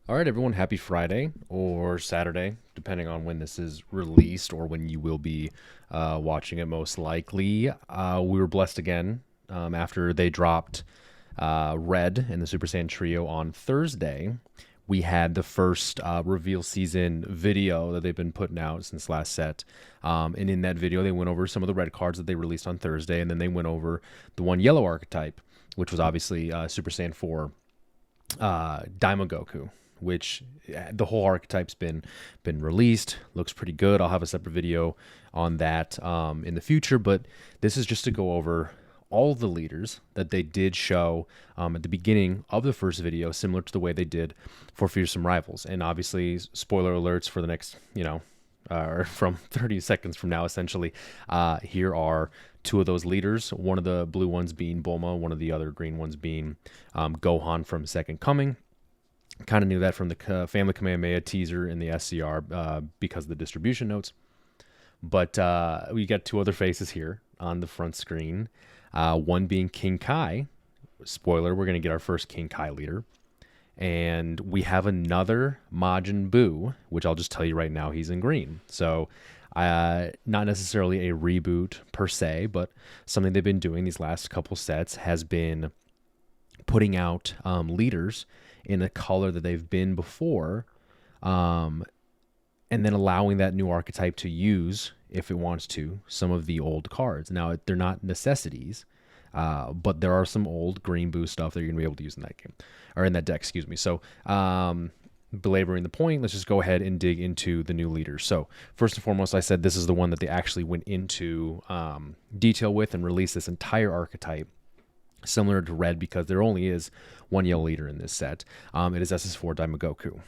All right, everyone, happy Friday or Saturday, depending on when this is released or when you will be watching it most likely. We were blessed again after they dropped Red and the Super Saiyan Trio on Thursday. We had the first reveal season video that they've been putting out since last set. And in that video, they went over some of the red cards that they released on Thursday, and then they went over the one yellow archetype, which was obviously Super Saiyan 4 Daima Goku, which the whole archetype's been released. Looks pretty good. I'll have a separate video on that in the future, but this is just to go over all the leaders that they did show at the beginning of the first video, similar to the way they did for Fearsome Rivals. And obviously, spoiler alerts for the next, or from 30 seconds from now, essentially. Here are two of those leaders. One of the blue ones being Bulma, one of the other green ones being Gohan from Second Coming. Kind of knew that from the Family Kamehameha teaser in the SCR because of the distribution notes. But we got two other faces here on the front screen. One being King Kai. Spoiler, we're going to get our first King Kai leader. And we have another Majin Buu, which I'll just tell you right now, he's in green. So not necessarily a reboot per se, but something they've been doing these last couple sets has been putting out leaders in a color that they've been before, and then allowing that new archetype to use, if it wants to, some of the old cards. Now, they're not necessities, but there are some old Green Boo stuff that you're going to be able to use in that game, or in that deck, excuse me. So, belaboring the point, let's just go ahead and dig into the new leaders. So, first and foremost, I said this is the one that they actually went into detail with and released this entire archetype, similar to Red, because there only is one yellow leader in this set. It is SS4 Daima Goku.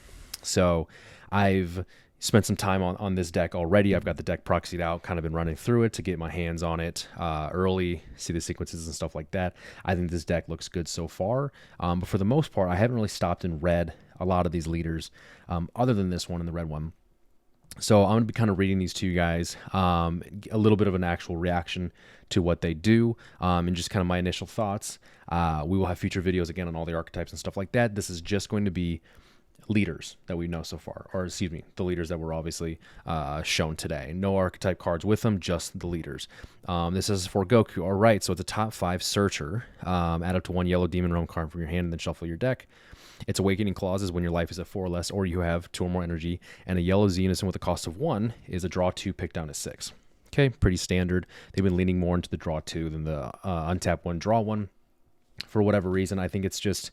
So I've spent some time on this deck already. I've got the deck proxied out, kind of been running through it to get my hands on it early, see the sequences and stuff like that. I think this deck looks good so far. But for the most part, I haven't really stopped and read a lot of these leaders other than this one and the red one. So I'm going to be kind of reading these to you guys, a little bit of an actual reaction to what they do, and just kind of my initial thoughts. We will have future videos again on all the archetypes and stuff like that. This is just going to be leaders that we know so far, or excuse me, the leaders that were obviously shown today. No archetype cards with them, just the leaders. This is for Goku. All right, so it's a top 5 searcher. Add up to 1 yellow Demon Realm card from your hand and then shuffle your deck. Its awakening clause is when your life is at 4 or less, or you have 2 or more energy, and a yellow Zenith with a cost of 1 is a draw 2, pick down to 6. Okay, pretty standard. They've been leaning more into the draw 2 than the untap 1, draw 1. For whatever reason, I think it's just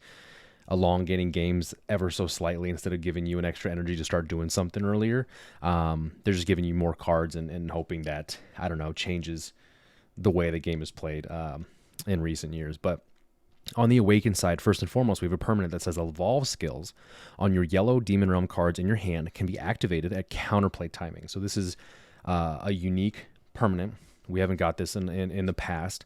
elongating games ever so slightly instead of giving you an extra energy to start doing something earlier. They're just giving you more cards and hoping that, I don't know, changes the way the game is played in recent years. But on the Awaken side, first and foremost, we have a permanent that says Evolve skills on your yellow Demon Realm cards in your hand can be activated at counterplay timing. So this is a unique permanent. We haven't got this in the past.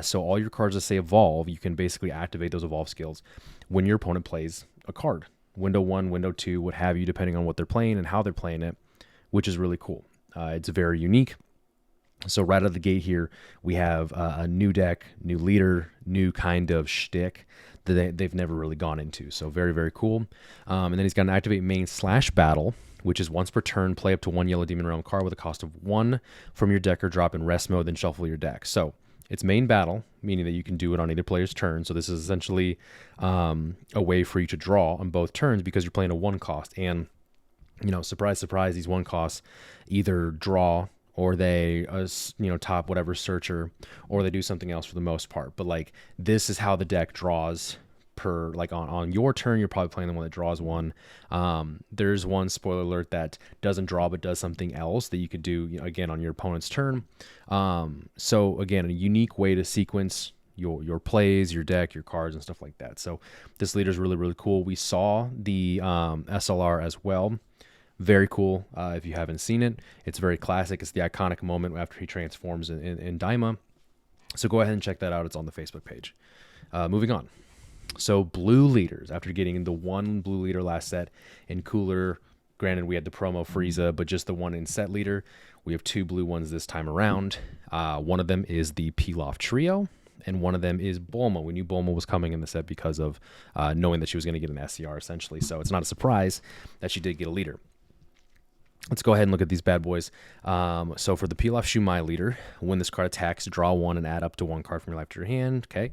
So all your cards that say Evolve, you can basically activate those Evolve skills when your opponent plays a card. Window 1, Window 2, what have you, depending on what they're playing and how they're playing it, which is really cool. It's very unique. So right out of the gate here, we have a new deck, new leader, new kind of shtick that they've never really gone into. So very, very cool. And then he's got an activate main / battle, which is once per turn, play up to 1 yellow Demon Realm card with a cost of 1 from your deck or drop in rest mode, then shuffle your deck. So it's main battle, meaning that you can do it on either player's turn. So this is essentially a way for you to draw on both turns because you're playing a 1 cost. And, surprise, surprise, these 1 costs either draw or they, top whatever searcher, or they do something else for the most part. But this is how the deck draws per, on your turn, you're probably playing the one that draws 1. There's one, spoiler alert, that doesn't draw but does something else that you could do, again, on your opponent's turn. So again, a unique way to sequence your plays, your deck, your cards, and stuff like that. So this leader is really, really cool. We saw the SLR as well. Very cool. If you haven't seen it, it's very classic. It's the iconic moment after he transforms in Daima. So go ahead and check that out. It's on the Facebook page. Moving on. So blue leaders, after getting the 1 blue leader last set in Cooler, granted we had the promo Frieza, but just the 1 in set leader, we have 2 blue ones this time around. One of them is the Pilaf Trio. and one of them is Bulma. We knew Bulma was coming in the set because of knowing that she was going to get an SCR, essentially. So it's not a surprise that she did get a leader. Let's go ahead and look at these bad boys. So for the Peel Off Shumai leader, when this card attacks, draw one and add up to one card from your life to your hand. Okay.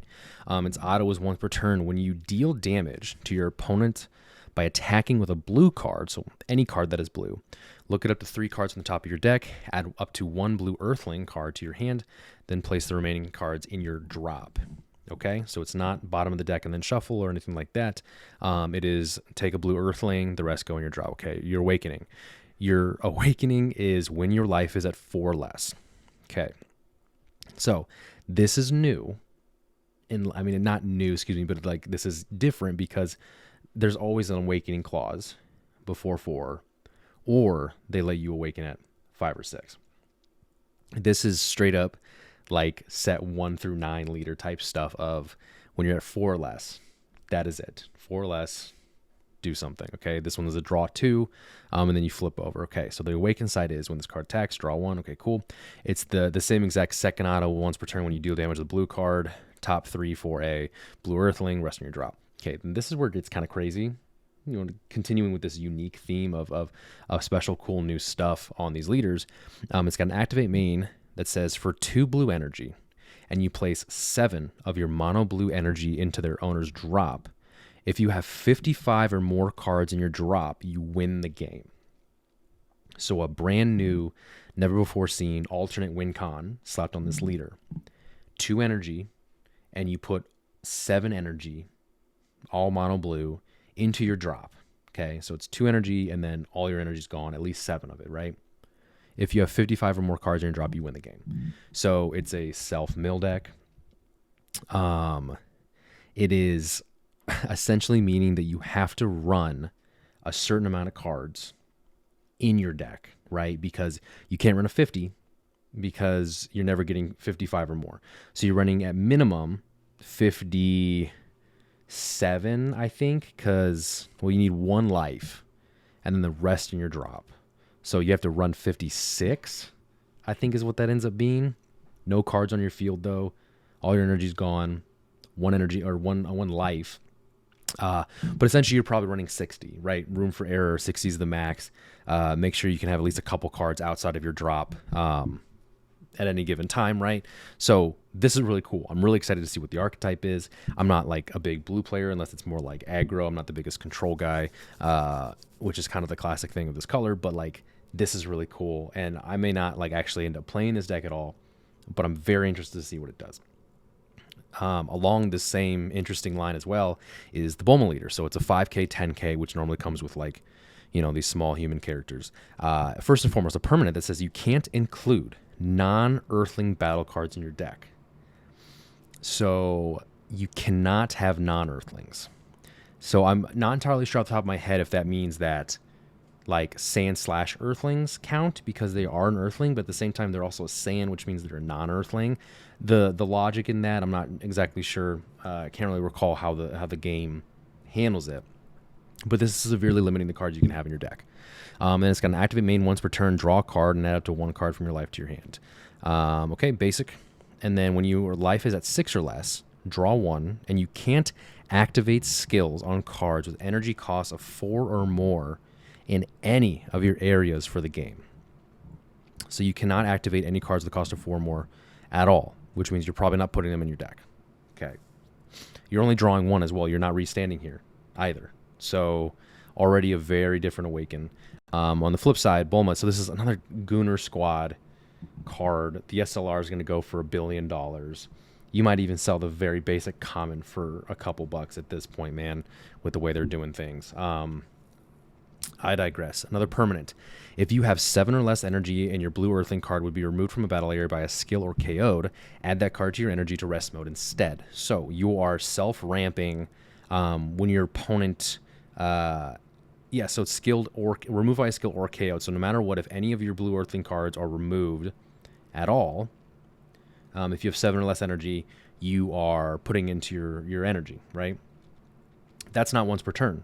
Its auto is once per turn. When you deal damage to your opponent by attacking with a blue card, so any card that is blue, look at up to 3 cards on the top of your deck, add up to 1 blue Earthling card to your hand, then place the remaining cards in your drop. Okay, so it's not bottom of the deck and then shuffle or anything like that. It is take a blue Earthling, the rest go in your drop. Okay, your Awakening. Your Awakening is when your life is at 4 or less. Okay, so this is new. I mean, not new, excuse me, but like this is different because there's always an Awakening clause before 4, or they let you awaken at 5 or 6. This is straight up like set 1 through 9 leader type stuff of when you're at 4 or less, that is it. 4 or less, do something. Okay, this one is a draw 2, and then you flip over. Okay, so the awaken side is when this card attacks, draw 1. Okay, cool. It's the same exact second auto once per turn when you deal damage to the blue card. Top 3 for a blue Earthling, rest in your drop. Okay, and this is where it gets kind of crazy. You know, continuing with this unique theme of special cool new stuff on these leaders. It's got an activate main that says for 2 blue energy, and you place 7 of your mono blue energy into their owner's drop. If you have 55 or more cards in your drop, you win the game. So a brand new, never before seen alternate win con slapped on this leader. 2 energy, and you put 7 energy, all mono blue, into your drop. Okay, so it's 2 energy, and then all your energy is gone, at least 7 of it, right? If you have 55 or more cards in your drop, you win the game. So it's a self-mill deck. It is essentially meaning that you have to run a certain amount of cards in your deck, right? Because you can't run a 50 because you're never getting 55 or more. So you're running at minimum 57, I think, because, well, you need 1 life and then the rest in your drop. So you have to run 56, I think is what that ends up being. No cards on your field, though. All your energy's gone. 1 energy or one life. But essentially, you're probably running 60, right? Room for error, 60 is the max. Make sure you can have at least a couple cards outside of your drop at any given time, right? So this is really cool. I'm really excited to see what the archetype is. I'm not like a big blue player unless it's more like aggro. I'm not the biggest control guy, which is kind of the classic thing of this color, but like this is really cool. And I may not like actually end up playing this deck at all, but I'm very interested to see what it does. Along the same interesting line as well is the Bulma leader. So it's a 5K, 10K, which normally comes with like, you know, these small human characters. First and foremost, a permanent that says you can't include non-Earthling battle cards in your deck. So you cannot have non-Earthlings. So I'm not entirely sure off the top of my head if that means that like Saiyan/Earthlings count because they are an Earthling, but at the same time they're also a Saiyan, which means they're a non-Earthling. The logic in that I'm not exactly sure. I can't really recall how the game handles it, but this is severely limiting the cards you can have in your deck. And it's got an activate main once per turn, draw a card, and add up to 1 card from your life to your hand. Okay, basic. And then when your life is at 6 or less, draw 1, and you can't activate skills on cards with energy costs of 4 or more in any of your areas for the game. So you cannot activate any cards with the cost of 4 or more at all, which means you're probably not putting them in your deck. Okay. You're only drawing 1 as well. You're not restanding here either. So already a very different Awaken. On the flip side, Bulma. So this is another Gooner Squad card. The SLR is going to go for $1 billion. You might even sell the very basic common for a couple bucks at this point, man, with the way they're doing things. I digress. Another permanent. If you have 7 or less energy and your blue Earthling card would be removed from a battle area by a skill or KO'd, add that card to your energy to rest mode instead. So you are self-ramping when your opponent... so it's skilled or removed by a skill or KO'd. So no matter what, if any of your blue Earthling cards are removed at all, if you have 7 or less energy, you are putting into your energy, right? That's not once per turn.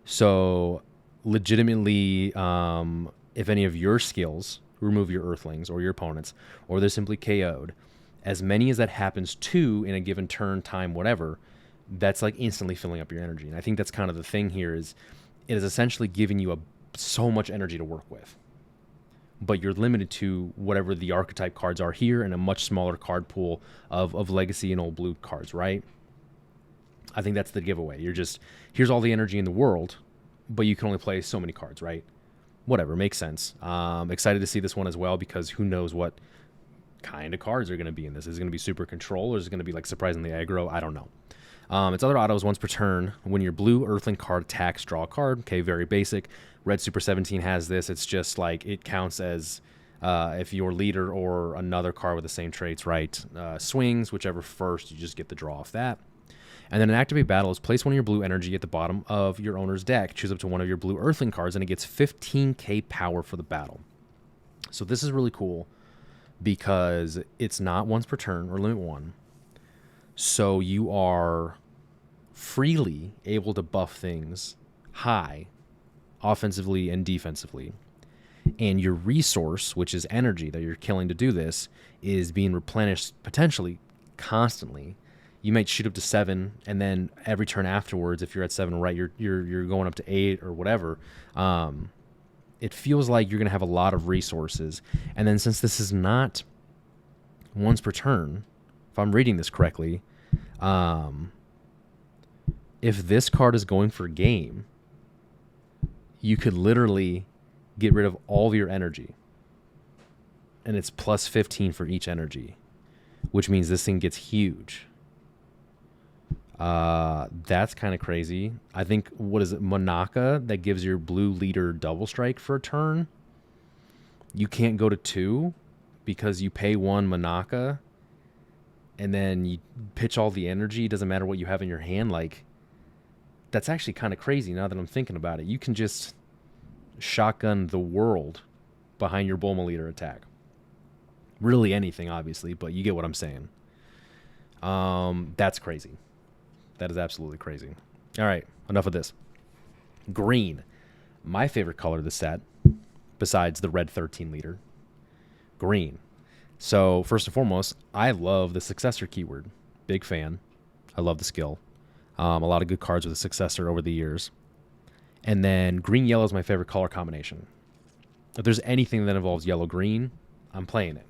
So legitimately, if any of your skills remove your Earthlings or your opponents, or they're simply KO'd, as many as that happens to in a given turn, time, whatever, that's like instantly filling up your energy. And I think that's kind of the thing here is it is essentially giving you so much energy to work with. But you're limited to whatever the archetype cards are here and a much smaller card pool of legacy and old blue cards, right? I think that's the giveaway. You're just, here's all the energy in the world, but you can only play so many cards, right? Whatever, makes sense. Excited to see this one as well, because who knows what kind of cards are going to be in this. Is it going to be super control, or is it going to be like surprisingly aggro? I don't know. Its other autos once per turn. When your blue earthling card attacks, draw a card. Okay, very basic. Red Super 17 has this. It's just like it counts as if your leader or another card with the same traits, right, swings, whichever first, you just get the draw off that. And then an activate battle is place one of your blue energy at the bottom of your owner's deck. Choose up to one of your blue earthling cards, and it gets 15k power for the battle. So this is really cool because it's not once per turn or limit one. So you are freely able to buff things high, offensively and defensively. And your resource, which is energy that you're killing to do this, is being replenished potentially constantly. You might shoot up to 7, and then every turn afterwards, if you're at 7, right, you're going up to 8 or whatever. It feels like you're going to have a lot of resources. And then since this is not once per turn, if I'm reading this correctly, if this card is going for game, you could literally get rid of all of your energy. And it's plus 15 for each energy, which means this thing gets huge. That's kind of crazy. I think, what is it, Monaka, that gives your blue leader double strike for a turn. You can't go to 2 because you pay 1 Monaka and then you pitch all the energy. It doesn't matter what you have in your hand. Like, that's actually kind of crazy now that I'm thinking about it. You can just shotgun the world behind your Bulma leader attack. Really anything, obviously, but you get what I'm saying. That's crazy. That is absolutely crazy. All right, enough of this. Green. My favorite color of the set, besides the red 13 leader. Green. So, first and foremost, I love the successor keyword. Big fan. I love the skill. A lot of good cards with a successor over the years. And then green-yellow is my favorite color combination. If there's anything that involves yellow-green, I'm playing it.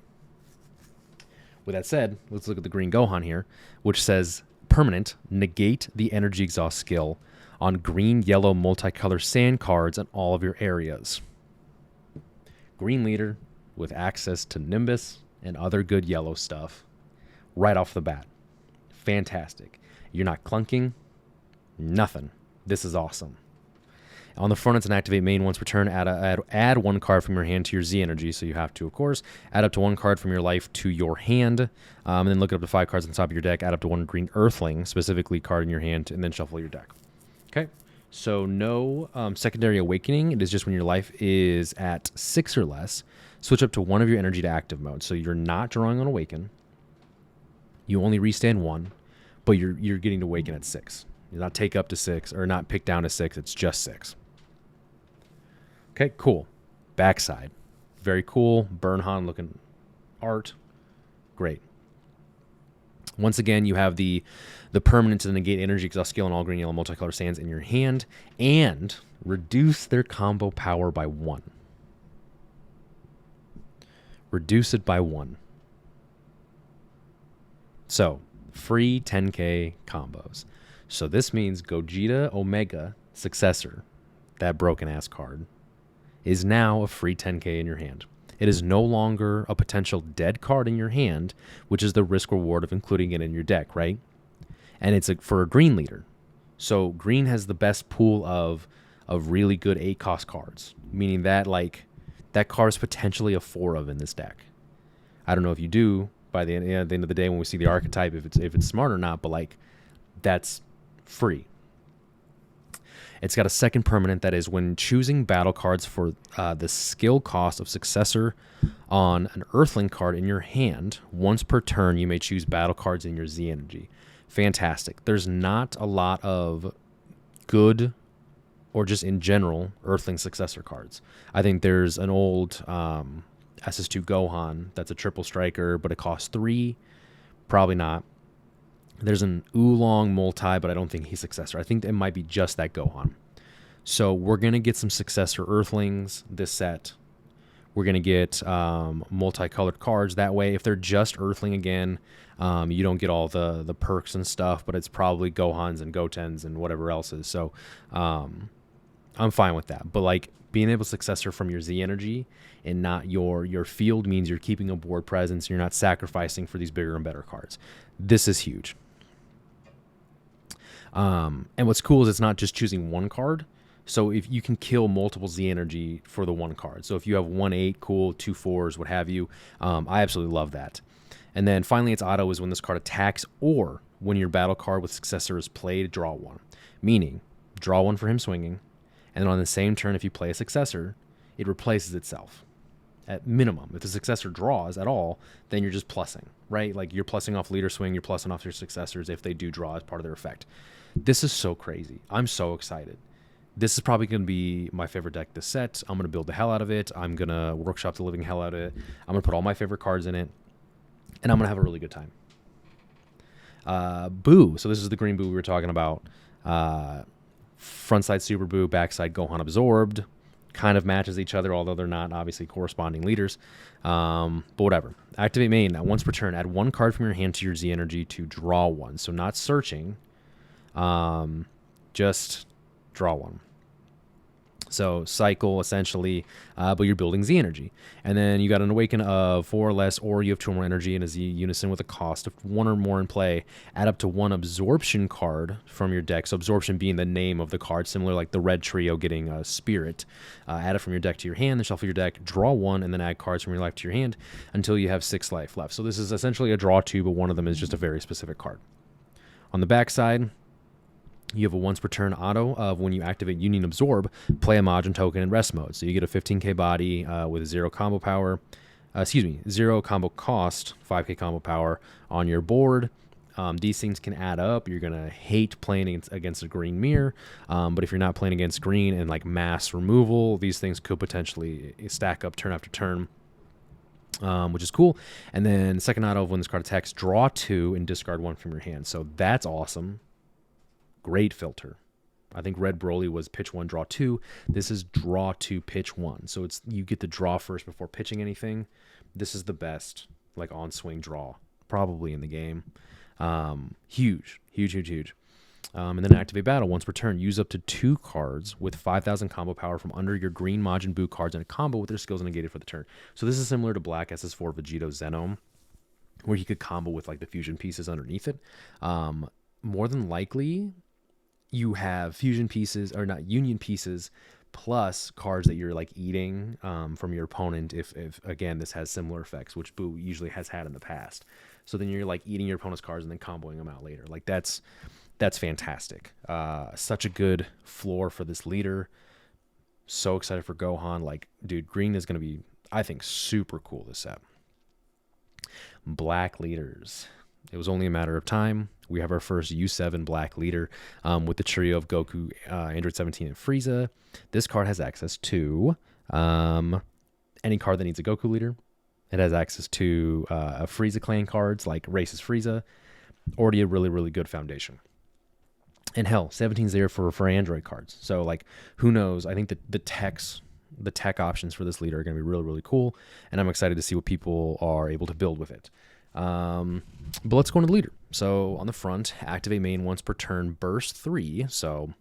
With that said, let's look at the green Gohan here, which says, permanent, negate the energy exhaust skill on green-yellow multicolor sand cards in all of your areas. Green leader with access to Nimbus and other good yellow stuff right off the bat. Fantastic. You're not clunking. Nothing. This is awesome. On the front, it's an activate main once per turn. Add 1 card from your hand to your Z energy. So you have to, of course, add up to 1 card from your life to your hand. And then look up to 5 cards on the top of your deck. Add up to 1 green earthling, specifically card in your hand, and then shuffle your deck. Okay. So no secondary awakening. It is just when your life is at 6 or less, switch up to 1 of your energy to active mode. So you're not drawing on awaken. You only restand 1, but you're getting to awaken at 6. You're not take up to 6 or not pick down to 6. It's just 6. Okay, cool. Backside. Very cool. Burnhan looking art. Great. Once again, you have the permanent to negate energy exhaust skill on all green yellow multicolor sands in your hand and reduce their combo power by 1. Reduce it by 1. So, free 10k combos. So this means Gogeta Omega Successor, that broken ass card, is now a free 10k in your hand. It is no longer a potential dead card in your hand, which is the risk reward of including it in your deck, right? And it's for a green leader. So green has the best pool of really good 8 cost cards, meaning that like that card is potentially a 4 of in this deck. I don't know if you do by the end of the day when we see the archetype if it's smart or not, but like that's free. It's got a second permanent that is when choosing battle cards for the skill cost of successor on an earthling card in your hand, once per turn you may choose battle cards in your Z energy. Fantastic. There's not a lot of good or just in general earthling successor cards. I think there's an old SS2 Gohan that's a triple striker, but it costs 3. Probably not. There's an Oolong multi, but I don't think he's successor. I think it might be just that Gohan. So we're going to get some successor Earthlings this set. We're going to get multicolored cards. That way, if they're just Earthling again, you don't get all the perks and stuff, but it's probably Gohans and Gotens and whatever else is. So I'm fine with that. But like being able to successor from your Z energy and not your field means you're keeping a board presence. You're not sacrificing for these bigger and better cards. This is huge. And what's cool is it's not just choosing one card. So if you can kill multiple Z energy for the one card. So if you have 1/8, cool, 2 4s, what have you, I absolutely love that. And then finally, its auto is when this card attacks or when your battle card with successor is played, draw one. Meaning, draw one for him swinging, and then on the same turn, if you play a successor, it replaces itself. At minimum, if the successor draws at all, then you're just plussing, right? Like you're plussing off leader swing, you're plussing off your successors if they do draw as part of their effect. This is so crazy. I'm so excited. This is probably going to be my favorite deck this set. I'm going to build the hell out of it. I'm going to workshop the living hell out of it. I'm going to put all my favorite cards in it, and I'm going to have a really good time. Buu. So this is the green Buu we were talking about. Front side Super Buu, back side Gohan Absorbed. Kind of matches each other, although they're not obviously corresponding leaders. But whatever. Activate main. Once per turn, add one card from your hand to your Z energy to draw one. So not searching. Just draw one. So cycle essentially, but you're building Z energy. And then you got an awaken of 4 or less, or you have 2 or more energy in a Z unison with a cost of 1 or more in play. Add up to 1 absorption card from your deck. So absorption being the name of the card, similar like the red trio getting a spirit. Add it from your deck to your hand, then shuffle your deck, draw 1, and then add cards from your life to your hand until you have 6 life left. So this is essentially a draw 2, but one of them is just a very specific card. On the back side, you have a once per turn auto of when you activate Union Absorb, play a Majin token in rest mode. So you get a 15k body with 0 combo power, 0 combo cost, 5k combo power on your board. These things can add up. You're going to hate playing against a green mirror. But if you're not playing against green and like mass removal, these things could potentially stack up turn after turn. Which is cool. And then second auto of when this card attacks, draw 2 and discard 1 from your hand. So that's awesome. Great filter. I think Red Broly was pitch 1, draw 2. This is draw 2, pitch 1. So it's you get the draw first before pitching anything. This is the best like on swing draw probably in the game. Huge. And then activate battle once per turn. Use up to 2 cards with 5,000 combo power from under your green Majin Buu cards in a combo with their skills negated for the turn. So this is similar to Black SS4 Vegito Zeno, where you could combo with like the fusion pieces underneath it. More than likely, you have fusion pieces, or not union pieces, plus cards that you're like eating from your opponent if again this has similar effects, which Buu usually has had in the past. So then you're like eating your opponent's cards and then comboing them out later. Like that's fantastic. Such a good floor for this leader. So excited for Gohan. Like, dude, green is going to be, I think, super cool this set. Black leaders. It was only a matter of time. We have our first U7 black leader with the trio of Goku, Android 17, and Frieza. This card has access to any card that needs a Goku leader. It has access to a Frieza clan cards like Race's Frieza. Already a really, really good foundation. And hell, 17's there for Android cards. So like, who knows? I think the tech options for this leader are going to be really, really cool. And I'm excited to see what people are able to build with it. But let's go into the leader. So on the front, activate main once per turn, burst 3. So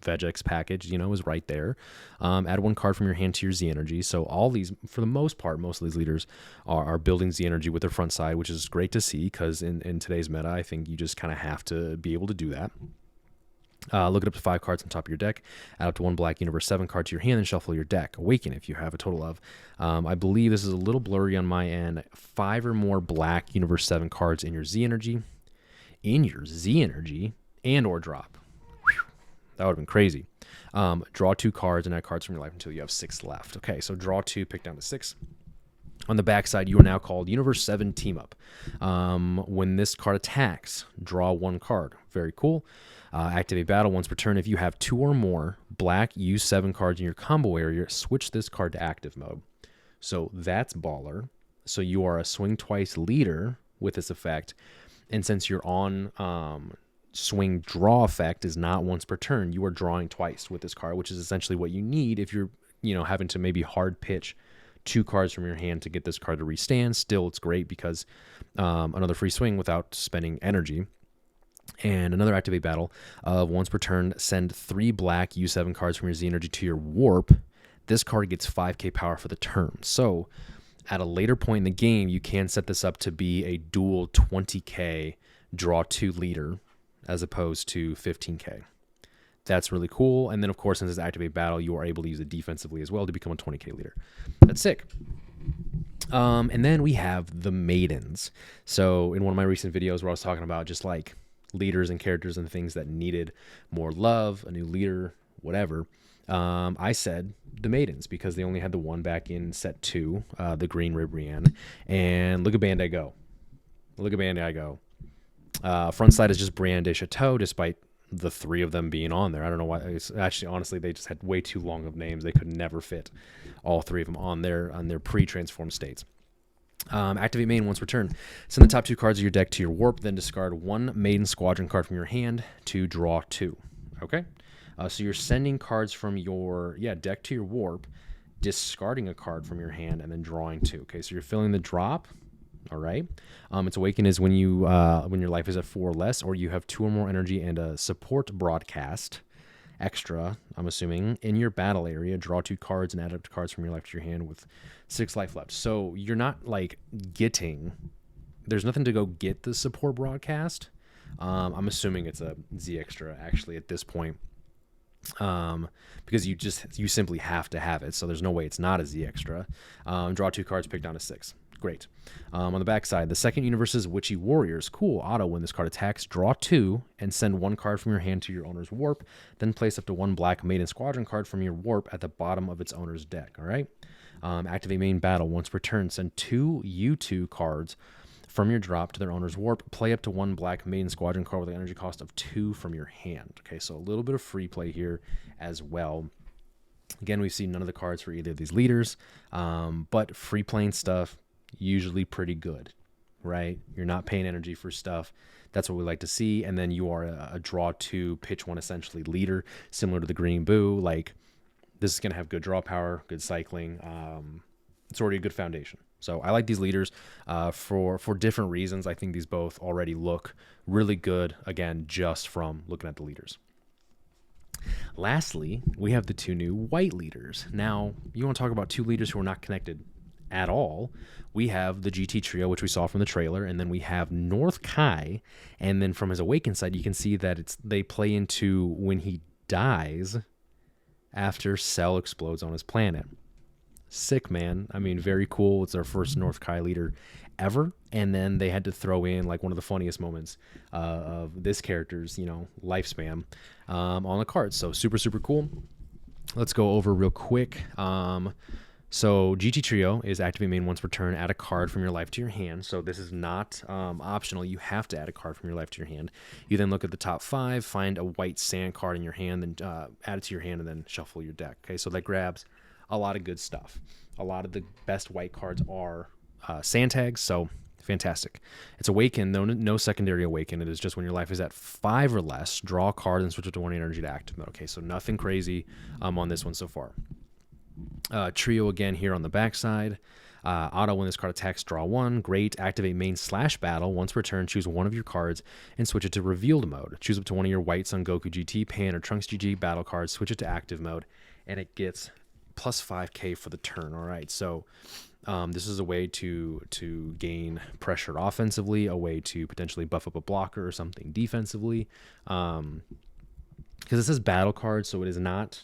Vegx package, is right there. Add 1 card from your hand to your Z energy. So all these, for the most part, most of these leaders are building Z energy with their front side, which is great to see because in today's meta, I think you just kind of have to be able to do that. Look at up to 5 cards on top of your deck. Add up to 1 black Universe 7 card to your hand and shuffle your deck. Awaken if you have a total of. I believe this is a little blurry on my end. 5 or more black Universe 7 cards in your Z energy. And or drop. Whew, that would have been crazy. Draw 2 cards and add cards from your life until you have 6 left. Okay, so draw 2, pick down to 6. On the backside, you are now called Universe 7 Team Up. When this card attacks, draw 1 card. Very cool. Activate battle once per turn. If you have 2 or more black U7 cards in your combo area, switch this card to active mode. So that's baller. So you are a swing twice leader with this effect. And since you're on swing draw effect is not once per turn, you are drawing twice with this card, which is essentially what you need if you're, having to maybe hard pitch 2 cards from your hand to get this card to restand. Still, it's great because another free swing without spending energy. And another activate battle of once per turn, send 3 black U7 cards from your Z energy to your warp. This card gets 5k power for the turn. So at a later point in the game, you can set this up to be a dual 20k draw 2 leader as opposed to 15k. That's really cool. And then, of course, since it's activate battle, you are able to use it defensively as well to become a 20k leader. That's sick. And then we have the maidens. So in one of my recent videos where I was talking about just like leaders and characters and things that needed more love, a new leader, whatever, I said the maidens because they only had the one back in set 2, the green Ribrianne. And look at Bandai go. Look at Bandai go. Front side is just Brienne de Chateau, despite the 3 of them being on there. I don't know why. It's actually, honestly, they just had way too long of names. They could never fit all 3 of them on their pre-transformed states. Activate main once per turn. Send the top 2 cards of your deck to your warp, then discard 1 Maiden Squadron card from your hand to draw 2. Okay? So you're sending cards from your deck to your warp, discarding a card from your hand, and then drawing 2. Okay, so you're filling the drop. All right. Its awaken is when when your life is at 4 or less, or you have 2 or more energy and a support broadcast extra, I'm assuming, in your battle area. Draw 2 cards and add up cards from your life to your hand with 6 life left. So you're not like there's nothing to go get the support broadcast. I'm assuming it's a Z extra actually at this point. Because you simply have to have it. So there's no way it's not a Z extra. Draw 2 cards, pick down to 6. Great. On the back side, the second universe's Witchy Warriors. Cool. Auto, when this card attacks, draw 2 and send 1 card from your hand to your owner's warp. Then place up to 1 black Maiden Squadron card from your warp at the bottom of its owner's deck. All right. Activate main battle. Once per turn, send 2 U2 cards from your drop to their owner's warp. Play up to 1 black Maiden Squadron card with an energy cost of 2 from your hand. Okay, so a little bit of free play here as well. Again, we've seen none of the cards for either of these leaders, but free playing stuff, usually pretty good, right? You're not paying energy for stuff. That's what we like to see. And then you are a draw 2, pitch 1 essentially leader, similar to the Green Buu. Like, this is going to have good draw power, good cycling. It's already a good foundation. So I like these leaders for different reasons. I think these both already look really good, again, just from looking at the leaders. Lastly, we have the 2 new white leaders. Now, you want to talk about 2 leaders who are not connected at all. We have the GT trio, which we saw from the trailer, and then we have North Kai, and then from his Awakened side, you can see that they play into when he dies after Cell explodes on his planet. Sick, man. I mean, very cool. It's our first North Kai leader ever, and then they had to throw in like one of the funniest moments of this character's lifespan on the cards. So super cool. Let's go over real quick. So GT Trio is activate main once per turn. Add a card from your life to your hand. So this is not optional. You have to add a card from your life to your hand. You then look at the top 5, find a white sand card in your hand, then add it to your hand, and then shuffle your deck. Okay, so that grabs a lot of good stuff. A lot of the best white cards are sand tags, so fantastic. It's Awaken, no secondary Awaken. It is just when your life is at 5 or less, draw a card and switch it to 1 energy to active mode. Okay, so nothing crazy on this one so far. Trio again here on the backside. Auto, when this card attacks, draw 1. Great. Activate main / battle. Once per turn, choose 1 of your cards and switch it to revealed mode. Choose up to 1 of your white Son Goku GT, Pan, or Trunks GG battle cards, switch it to active mode, and it gets plus 5k for the turn. All right, so this is a way to gain pressure offensively, a way to potentially buff up a blocker or something defensively, because it says battle cards, so it is not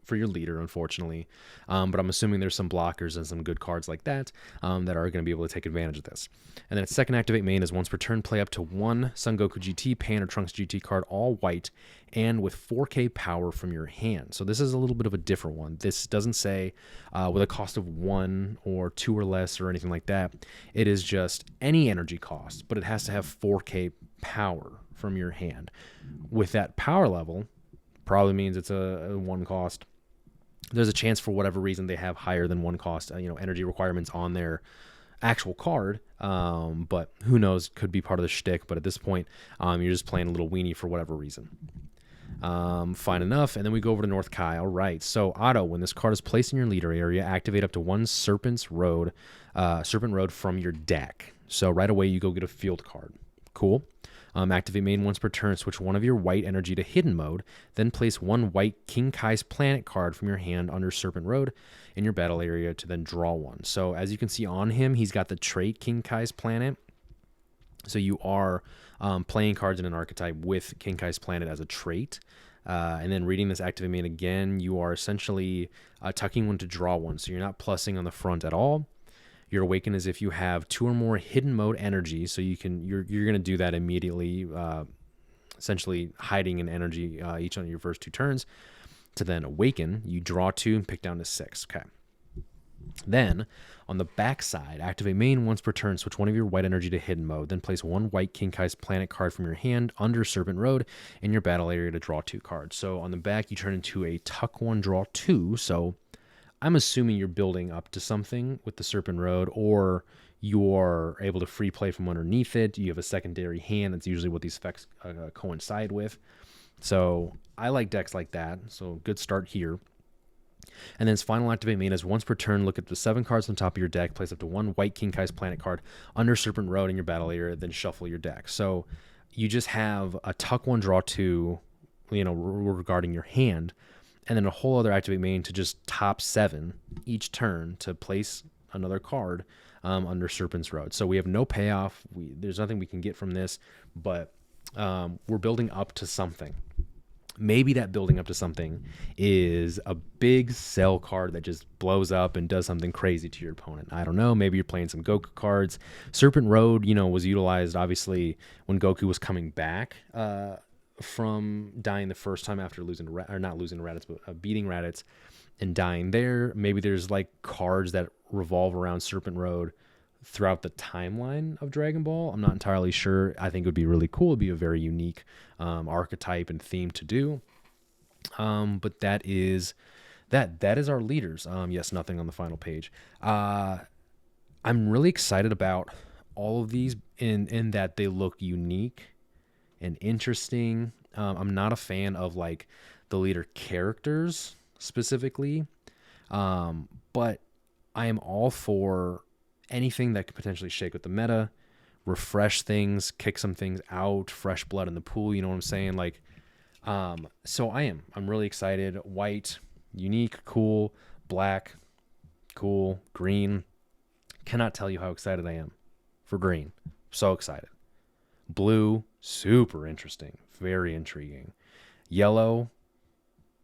for your leader, unfortunately, but I'm assuming there's some blockers and some good cards like that that are going to be able to take advantage of this. And then its second activate main is once per turn, play up to 1 Son Goku GT, Pan, or Trunks GT card, all white, and with 4k power from your hand. So this is a little bit of a different one. This doesn't say with a cost of 1 or 2 or less or anything like that. It is just any energy cost, but it has to have 4k power from your hand. With that power level, probably means it's a 1 cost. There's a chance for whatever reason they have higher than 1 cost, energy requirements on their actual card. But who knows? Could be part of the shtick. But at this point, you're just playing a little weenie for whatever reason. Fine enough. And then we go over to North Kai. All right. So Otto, when this card is placed in your leader area, activate up to one Serpent Road from your deck. So right away you go get a field card. Cool. Activate main once per turn. Switch one of your white energy to hidden mode. Then place one white King Kai's Planet card from your hand under Serpent Road in your battle area to then draw one. So as you can see on him, he's got the trait King Kai's Planet. So you are playing cards in an archetype with King Kai's Planet as a trait. And then reading this activate main again, you are essentially tucking one to draw one. So you're not plussing on the front at all. Your awaken is if you have two or more hidden mode energy, so you're going to do that immediately, essentially hiding an energy each on your first 2 turns. To then awaken, you draw 2 and pick down to 6. Okay. Then on the back side, activate main once per turn, switch one of your white energy to hidden mode, then place one white King Kai's Planet card from your hand under Serpent Road in your battle area to draw 2 cards. So on the back, you turn into a tuck 1, draw 2. So I'm assuming you're building up to something with the Serpent Road, or you're able to free play from underneath it. You have a secondary hand. That's usually what these effects coincide with. So I like decks like that. So good start here. And then its final activate main is once per turn, look at the 7 cards on top of your deck, place up to one white King Kai's Planet card under Serpent Road in your battle area, then shuffle your deck. So you just have a tuck 1, draw 2, regarding your hand, and then a whole other activate main to just top 7 each turn to place another card under Serpent's Road. So we have no payoff. There's nothing we can get from this, but we're building up to something. Maybe that building up to something is a big sell card that just blows up and does something crazy to your opponent. I don't know. Maybe you're playing some Goku cards. Serpent Road, was utilized obviously when Goku was coming back from dying the first time after beating Raditz and dying there. Maybe there's like cards that revolve around Serpent Road throughout the timeline of Dragon Ball. I'm not entirely sure. I think it would be really cool. It'd be a very unique archetype and theme to do. But that is our leaders. Yes, nothing on the final page. I'm really excited about all of these in that they look unique and interesting. I'm not a fan of like the leader characters specifically, but I am all for anything that could potentially shake with the meta, refresh things, kick some things out, fresh blood in the pool. You know what I'm saying? Like, so I'm really excited. White, unique, cool. Black, cool. Green, cannot tell you how excited I am for green. So excited. Blue, super interesting, very intriguing. Yellow,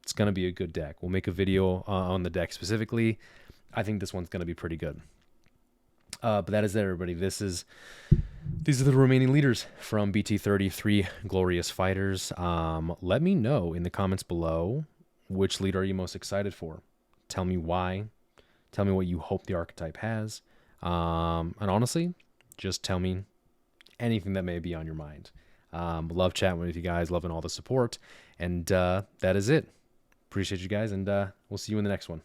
it's going to be a good deck. We'll make a video on the deck specifically. I think this one's going to be pretty good. But that is it, everybody. These are the remaining leaders from BT30, 3 Glorious Fighters. Let me know in the comments below which leader are you most excited for. Tell me why. Tell me what you hope the archetype has. And honestly, just tell me anything that may be on your mind. Love chatting with you guys, loving all the support. And that is it. Appreciate you guys, and we'll see you in the next one.